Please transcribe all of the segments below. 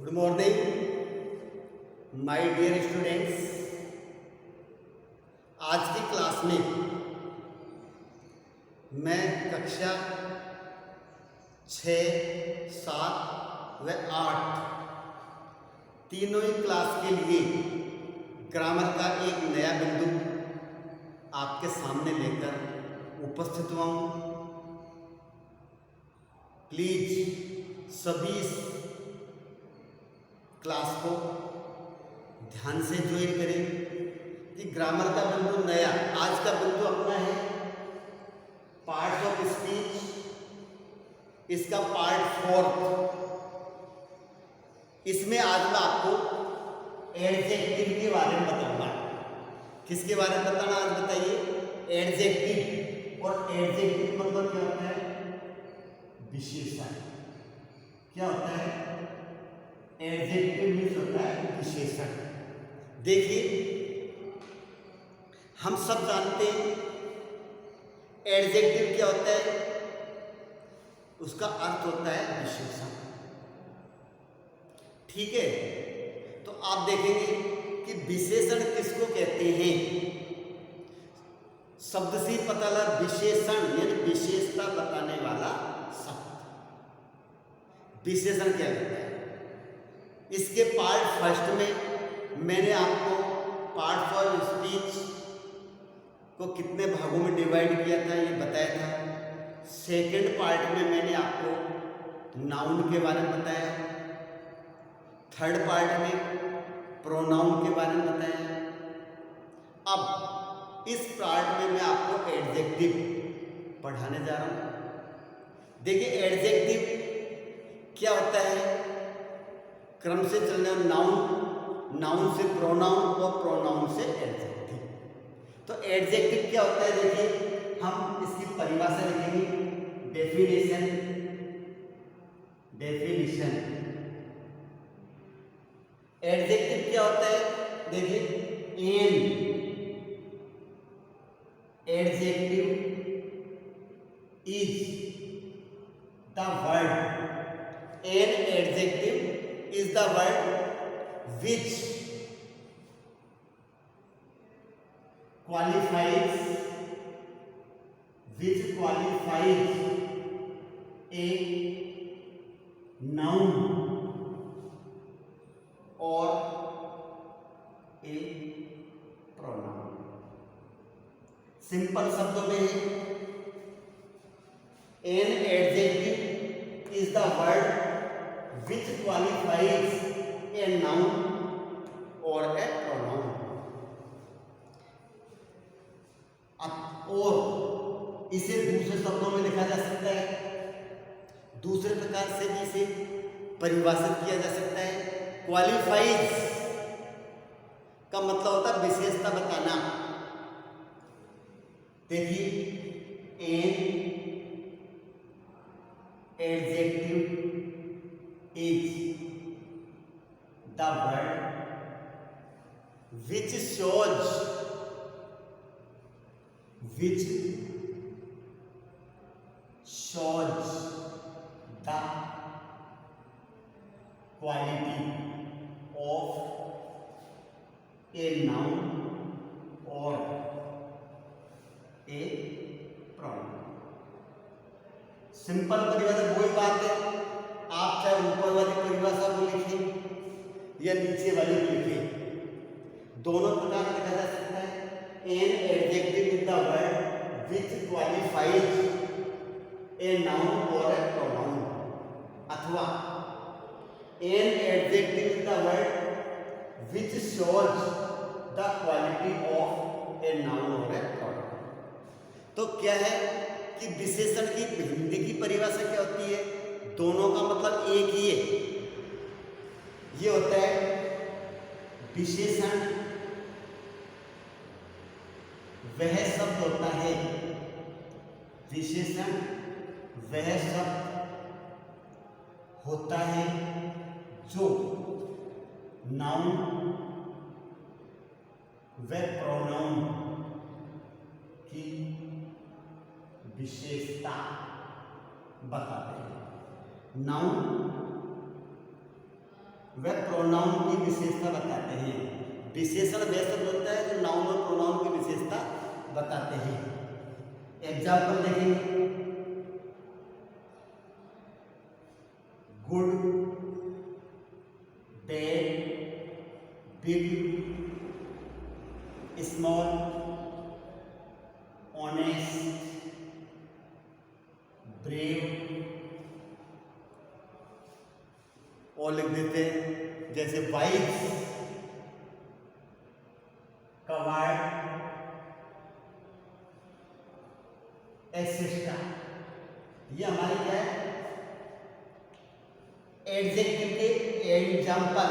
Good morning my dear students. आज की class में मैं कक्षा 6, 7 व 8 तीनों ही क्लास के लिए ग्रामर का एक नया बिंदु आपके सामने लेकर उपस्थित हुआ हूँ। प्लीज सभी इस क्लास को ध्यान से ज्वाइन करें कि ग्रामर का बिंदु नया आज का बिंदु अपना है पार्ट ऑफ स्पीच, इसका पार्ट 4। इसमें आज मैं आपको एडजेक्टिव के बारे में बताऊंगा। किसके बारे में बताना आज बताइए? एडजेक्टिव। और एडजेक्टिव मतलब क्या होता है? विशेषण। क्या होता है? एडजेक्टिव मीन्स होता है विशेषण। देखिए, हम सब जानते हैं एडजेक्टिव क्या होता है। उसका अर्थ होता है विशेषण। ठीक है, तो आप देखेंगे कि विशेषण किसको कहते हैं। शब्द से पता लगा, विशेषण यानी विशेषता बताने वाला शब्द विशेषण क्या कहता है। इसके पार्ट फर्स्ट में मैंने आपको पार्ट ऑफ स्पीच को कितने भागों में डिवाइड किया था ये बताया था। सेकंड पार्ट में मैंने आपको नाउन के बारे में बताया। थर्ड पार्ट में प्रोनाउन के बारे में बताया। अब इस पार्ट में मैं आपको एडजेक्टिव पढ़ाने जा रहा हूं। देखिए, एडजेक्टिव क्या होता है? क्रम से चलने वाला नाउन, नाउन से प्रोनाउन और प्रोनाउन से एडजेक्टिव। तो एडजेक्टिव क्या होता है? देखिए, हम इसकी परिभाषा लिखेंगे। डेफिनेशन। एडजेक्टिव क्या होता है? देखिए, an adjective is the word. An adjective is the word which qualifies a noun or a pronoun। Simple शब्दों में an adjective is the word which qualifies a noun or a pronoun। और इसे दूसरे शब्दों में लिखा जा सकता है, दूसरे प्रकार से भी इसे परिभाषित किया जा सकता है। क्वालिफाइज का मतलब होता है विशेषता बताना। देखिए, an adjective is the word which shows the quality of a noun or a pronoun। Simple परिभाषा वही बात है, आप चाहे ऊपर वाली परिभाषा को लिखें या नीचे वाली को लिखें, दोनों प्रकार लिखा जा सकता है। An adjective is the word which qualifies a noun और ए प्रोनाउन, अथवा an adjective is the word which shows the quality of a noun और ए प्रोनाउन। तो क्या है कि विशेषण की हिंदी की परिभाषा क्या होती है? दोनों का मतलब एक ही है। ये होता है विशेषण वह शब्द होता है, विशेषण वह शब्द होता है जो नाउन व प्रोनाउन की विशेषता बताते हैं। नाउन वह प्रोनाउन की विशेषता बताते हैं। विशेषण वह शब्द होता है जो नाउन और प्रोनाउन की विशेषता बताते हैं। एग्जाम्पल देखेंगे, good, bad, big, small, honest, brave और लिख देते हैं जैसे वाइज, कवार्ड, एक्सेट्रा। ये हमारी क्या है, एडजेक्टिव के example.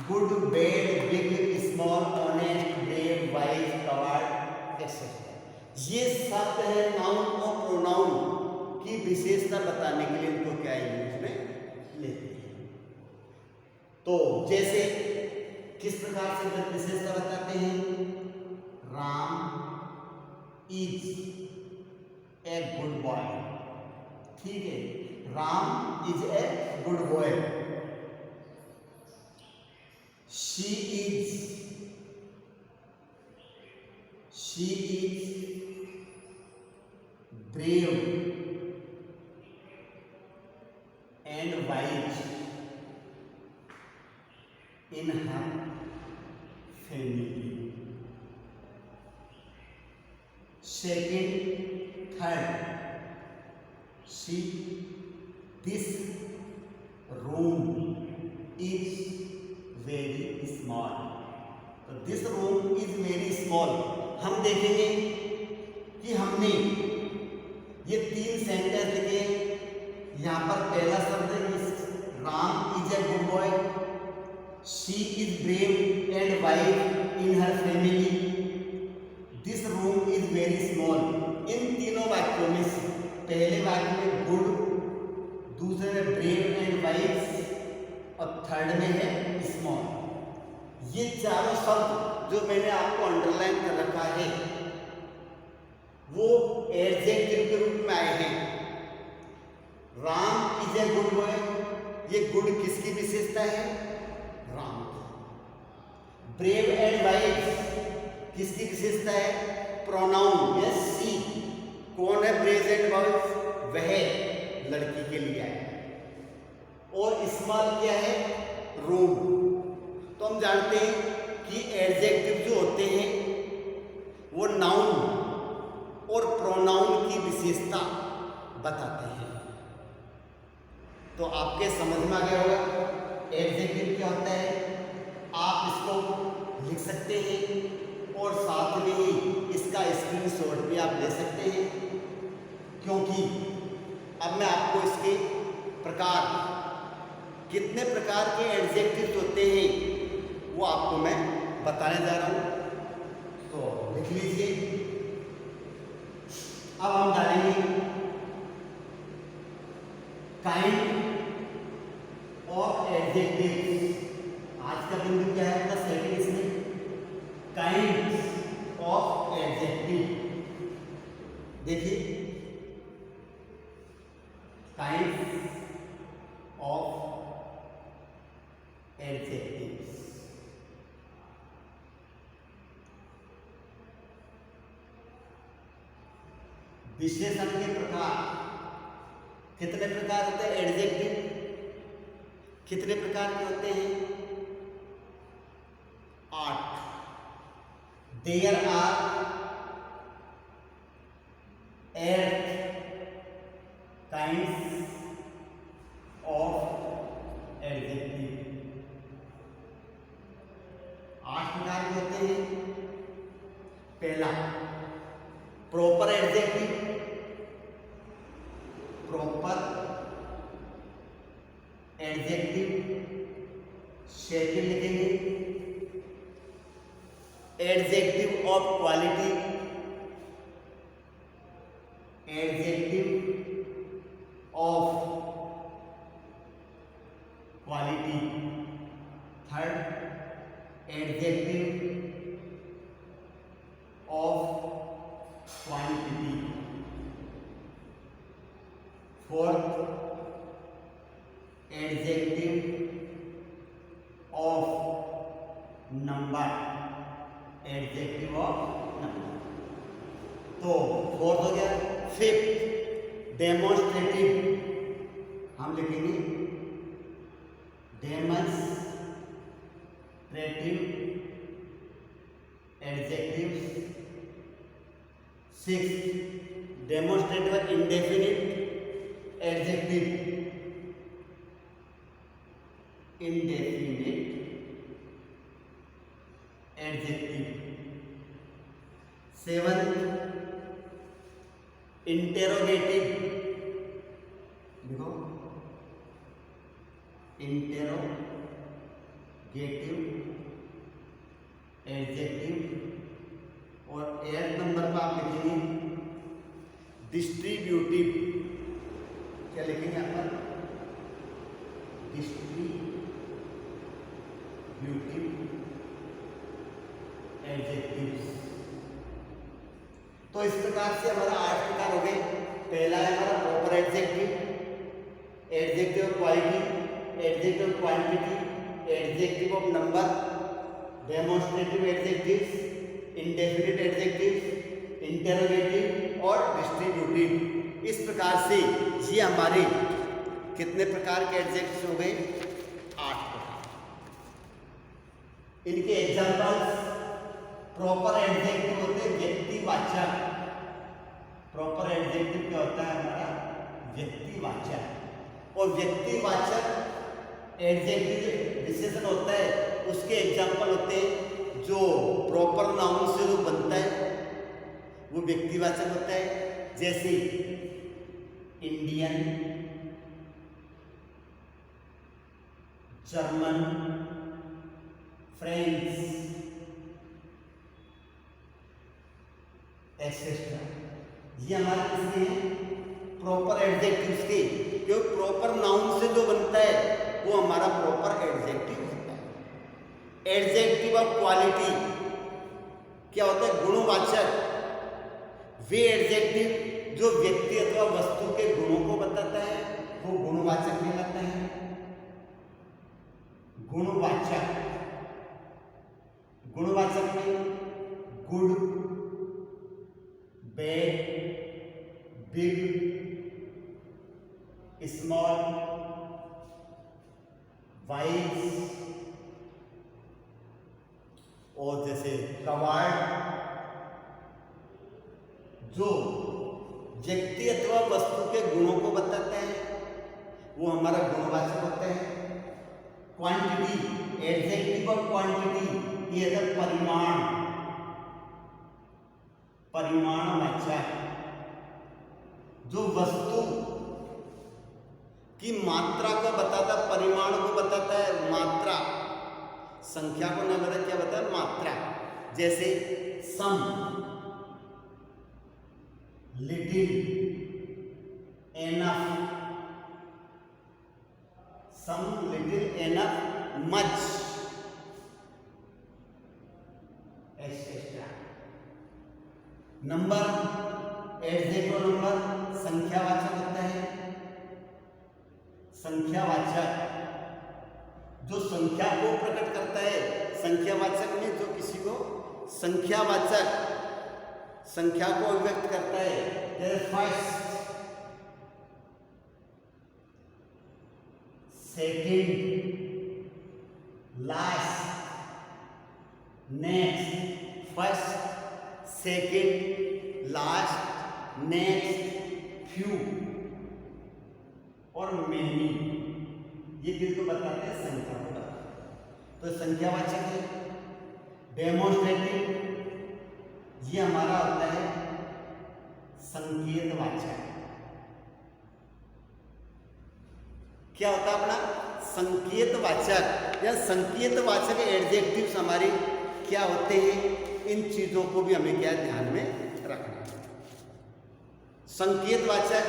Good, bad, big, small, honest, brave, wise, coward, etcetera. ये शब्द है नाउन और प्रोनाउन की विशेषता बताने के लिए इनको क्या यूज में लेते हैं। तो जैसे किस प्रकार से विशेषता बताते हैं, Ram is a good boy. ठीक है, Ram is a good boy. She is brave and wise in her family. Second, third, see this room is very small. तो this room is very small. हम देखेंगे कि हमने ये 3 सेंटेंस लिखे। यहाँ पर पहला शब्द Ram is a good boy, she is brave and wife in her family, this room is very small. इन तीनों वाक्यों में से पहले वाक्य में गुड, दूसरे में ब्रेव एंड वाइफ और थर्ड में है स्मॉल। ये चारों शब्द जो मैंने आपको अंडरलाइन कर रखा है वो एडजेक्टिव के रूप में आए हैं। Ram is a good boy, ये गुड किसकी विशेषता है, राम की। ब्रेव एंड वाइफ किसकी विशेषता है, प्रोनाउन यस सी। कौन है ब्रेव एंड वाइफ, वह लड़की के लिए है। और स्मॉल क्या है, रूम। तो हम जानते हैं कि एडजेक्टिव जो होते हैं वो नाउन और प्रोनाउन की विशेषता बताते हैं। तो आपके समझ में आ गया होगा एडजेक्टिव क्या होता है। आप इसको लिख सकते हैं और साथ में ही इसका स्क्रीनशॉट भी आप ले सकते हैं, क्योंकि अब मैं आपको इसके प्रकार, कितने प्रकार के एडजेक्टिव होते हैं वो आपको मैं बताने जा रहा हूँ। तो लिख लीजिए। अब हम डालेंगे काइंड ऑफ एडजेक्टिव। आज का बिंदु क्या है अपना, सेकंड इसमें काइंड ऑफ एडजेक्टिव। देखिए काइंड ऑफ एडजेक्टिव्स। विशेषण के प्रकार, कितने प्रकार होते हैं एडजेक्टिव, कितने प्रकार के होते हैं, 8। There are 8 kinds of adjective. 8 प्रकार के होते हैं। पहला proper adjective, proper adjective. Second लिखेंगे adjective of quality, adjective of quality. Third adjective of quantity. Fourth adjective of number, adjective of number. तो फोर्थ हो गया। फिफ्थ डेमोन्स्ट्रेटिव, हम लिखेंगे demonstrative adjective. Sixth demonstrative indefinite adjective, indefinite adjective. Seventh interrogative, देखो interrogative adjective. और 8 number पर आप लिखेंगे डिस्ट्रीब्यूटिव, क्या लिखेंगे यहाँ पर, डिस्ट्रीब्यूटिव एडजेक्टिव्स। तो इस प्रकार से हमारा 8 प्रकार हो गए। पहला है हमारा proper adjective, adjective of quality, adjective of quantity, adjective of number, demonstrative adjectives, indefinite adjectives, interrogative और डिस्ट्रीब्यूटिव। इस प्रकार से ये हमारे कितने प्रकार के एडजेक्टिव्स हो गए, 8 प्रकार। इनके एग्जांपल्स, प्रॉपर एडजेक्टिव होते हैं व्यक्तिवाचक। प्रॉपर एडजेक्टिव क्या होता है हमारा, व्यक्तिवाचक। और व्यक्तिवाचक एडजेक्टिव विशेषण होता है, उसके एग्जांपल होते हैं जो प्रॉपर नाउन से जो बनता है वो व्यक्तिवाचक होता है। जैसे इंडियन, जर्मन, फ्रेंच, एक्सेट्रा। ये हमारे किसके हैं, प्रॉपर एडजेक्टिव्स के। क्योंकि प्रॉपर नाउन से जो बनता है वो हमारा प्रॉपर एडजेक्टिव होता है। एडजेक्टिव ऑफ क्वालिटी क्या होता है, गुणवाचक। वे एडजेक्टिव जो व्यक्ति अथवा वस्तु के गुणों को बताता है वो गुणवाचक कहलाता है। गुणवाचक, गुणवाचक में good, bad, big, small, wise और जैसे कवार्ड, जो व्यक्ति अथवा वस्तु के गुणों को बताते हैं वो हमारा गुणवाचक होता है। क्वांटिटी, एडजेक्टिव ऑफ क्वांटिटी, ये है परिमाण, परिमाणवाचक। जो वस्तु की मात्रा को बताता, परिमाण को बताता है, मात्रा, संख्या को नहीं बता, क्या बताता है, मात्रा। जैसे some, little, enough, some, little, enough, much, etcetera. Number, adjective number संख्यावाचक होता है। संख्यावाचक जो संख्या को प्रकट करता है, संख्यावाचक में जो किसी को संख्यावाचक संख्या को अभिव्यक्त करता है। जैसे first, second, last, next. First, second, last, next, few और मेनी, ये किसको बताते हैं, संख्या को बताते हैं। तो संख्यावाचक है। डेमोन्स्ट्रेटिव, ये हमारा होता है संकेतवाचक। क्या होता है अपना, संकेतवाचक या संकेतवाचक एडजेक्टिव्स हमारे क्या होते हैं, इन चीजों को भी हमें क्या ध्यान में रखना है। संकेतवाचक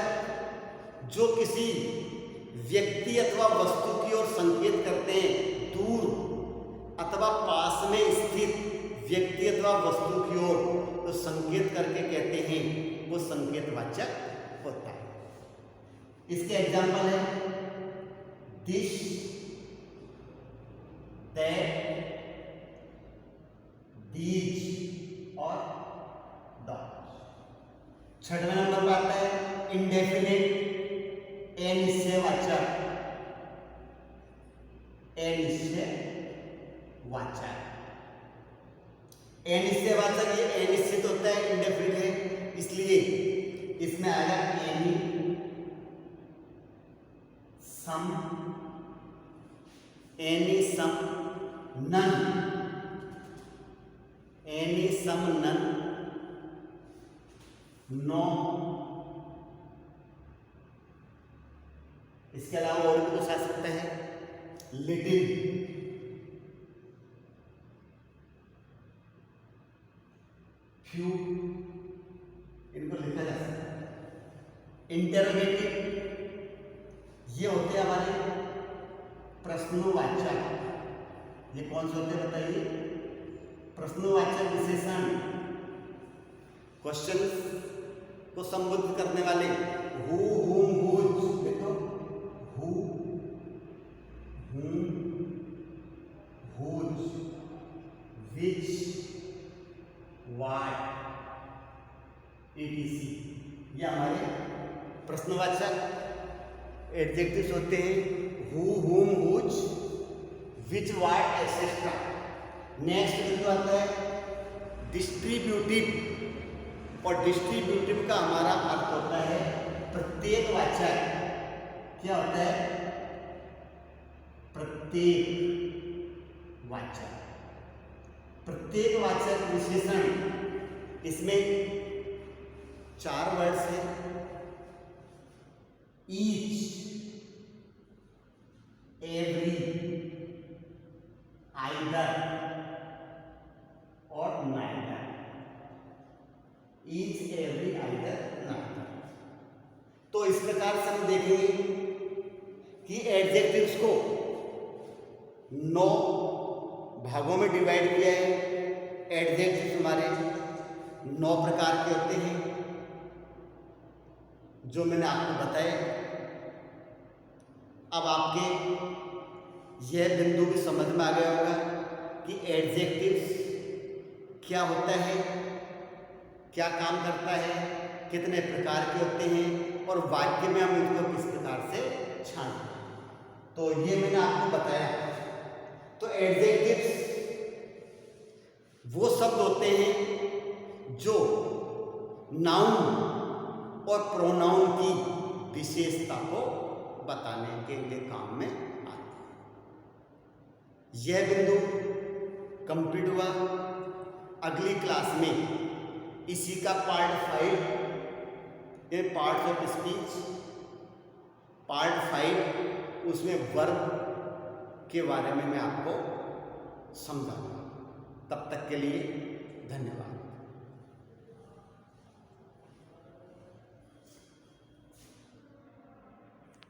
जो किसी व्यक्ति अथवा वस्तु की ओर संकेत करते हैं, दूर अथवा पास में स्थित व्यक्ति अथवा वस्तु की ओर तो संकेत करके कहते हैं, वो संकेतवाचक होता है। इसके एग्जाम्पल है दिस, दैट, दीज और दॉट। छठवें नंबर पर आता है इंडेफिनिट अनिश्चयवाचक। अनिश्चयवाचक, अनिश्चयवाचक ये अनिश्चित होता है, इंडेफिनिट है, इसलिए इसमें आएगा एनी सम, नन, एनी सम नन, नो। इसके अलावा और भी कुछ आ सकता है, लिटिल, फ्यू, इनको लिखा जा सकता है। इंटरोगेटिव, ये होते हैं हमारे प्रश्नवाचक। ये कौन से होते हैं बताइए? प्रश्नवाचक विशेषण, क्वेश्चन को संबोधित करने वाले। हु, हुम, हुज, देखो who, whom, whose, which, what, etc। ये हमारे प्रश्नवाचक एडजेक्टिव्स होते हैं। Who, whom, whose, which, what, etcetera. Next बिंदु आता है डिस्ट्रीब्यूटिव, और डिस्ट्रीब्यूटिव का हमारा अर्थ होता है प्रत्येकवाचक। क्या होता है? प्रत्येक वाचक। प्रत्येकवाचक विशेषण, इसमें 4 वर्ड्स हैं। ईच, एवरी, आइदर और neither. Each, every, either, neither. तो इस प्रकार से हम देखेंगे कि एडजेक्टिव्स को 9 भागों में डिवाइड किया है। एडजेक्टिव्स हमारे 9 प्रकार के होते हैं, जो मैंने आपको बताया। अब आपके यह बिंदु भी समझ में आ गया होगा कि एडजेक्टिव्स क्या होता है, क्या काम करता है, कितने प्रकार के होते हैं, और वाक्य में हम इनको किस प्रकार से छांटते हैं। तो ये मैंने आपको बताया। तो एडजेक्टिव्स वो शब्द होते हैं जो नाउन और प्रोनाउन की विशेषता को बताने के लिए काम में आते हैं। यह बिंदु कंप्लीट हुआ। अगली क्लास में इसी का पार्ट 5 ये पार्ट्स ऑफ स्पीच, पार्ट 5 उसमें वर्ब के बारे में मैं आपको समझाऊंगा। तब तक के लिए धन्यवाद।